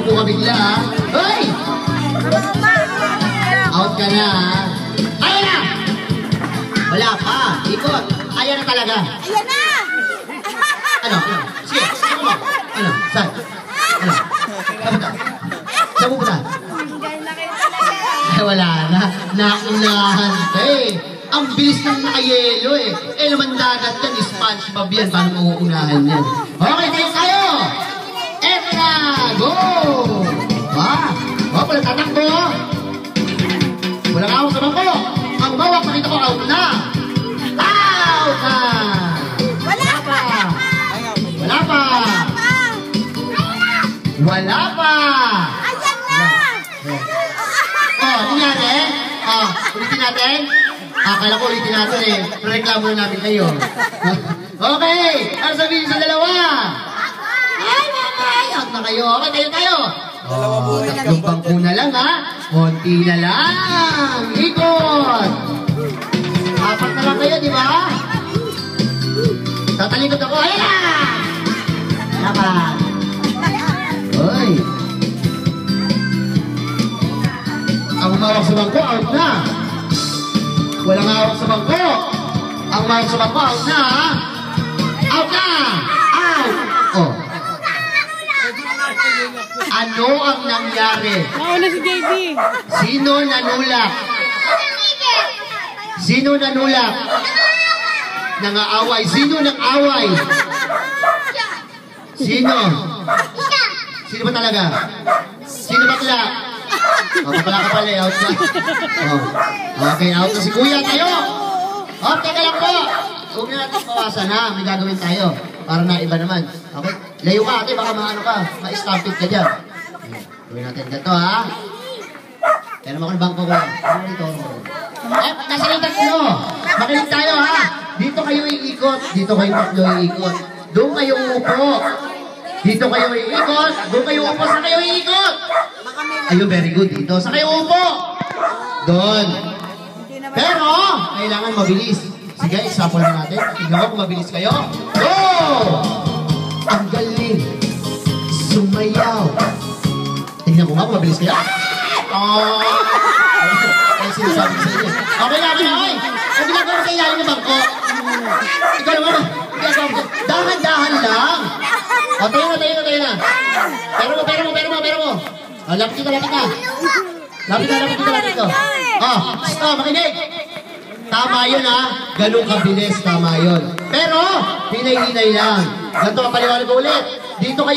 Umupo ka bigla, ha? Hoy! Out ka na, ha? Ayan na! Wala pa. Ikot. Ayan na talaga. Ayan na! Ano? Sige, sige mo. Ano? Saan? Ano? Kapunta? Saan pupunta? Ay, wala na. Naunahan ka eh. Ang bilis ng nakayelo eh. Eh naman dagat yan, SpongeBob yan. Paano mauunahan yan? Okay, tayo! Eto na! Go! Walang tatakbo. Walang awak sa bangko. Ang bawak, makita ko, out na! Out na! Wala pa! Wala pa! Wala pa! Ayan na! Oh, nangyari? Oh, ulitin natin? Akala ko ulitin natin eh. Pero reklamo na namin kayo. Okay! Ano sabihin sa dalawa? Ay, mamay! Out na kayo. Okay, tayo. Oh, tatlong bangko na lang ha. Konti na lang. Ikot! Apat na lang kayo, di ba? Tatalikod ako. Ayan na! Dapat. Hoy! Ang umawak sa bangko, out na. Walang awak sa bangko. Ang umawak sa bangko, out na. Out na! Out! Oh. Ano ang nangyari? Nauna si JB. Sino nanulak? Sino nanulak? Nangaaway. Sino nang-away? Sino? Sino ba talaga? Sino bakla? Oh, bakla ka pala, out na. Oh. Okay, out na si Kuya. Tayo! Oh, teka lang po. Huwag na natin pawasan ha. May gagawin tayo. Para na iba naman. Okay? Layo ka ate, baka maano ka. Ma-stampede ka dyan. Gawin natin ganito ha. Kaya naman ako ng bangko ko. Ano dito? Eh, nasa yung tatlo. Makinig tayo ha. Dito kayo iikot. Dito kayo tatlo iikot. Doon kayo upo. Dito kayo iikot. Doon kayo upo. Saan kayo iikot? Ayun, very good. Dito. Saan kayo upo? Doon. Pero, kailangan mabilis. Sige, example na natin. Tingnan mo kung mabilis kayo. Go! Ang galing. Sumayaw. Tingnan ko nga kung mabilis kayo. Oh! Ay, sinasabi ko sa inyo. Okay na, okay. Ang ginagawa sa ilalim ng bangko. Ikaw naman. Dahan-dahan lang. O, tayo na. Pero mo. O, lapit ka. Lapit ko. O, stop, makinig. Tama yun ha. Ganun kabilis, tama yun. Pero, hinay-hinay lang. Ganito kapaliwanag ko ulit. Dito kayo.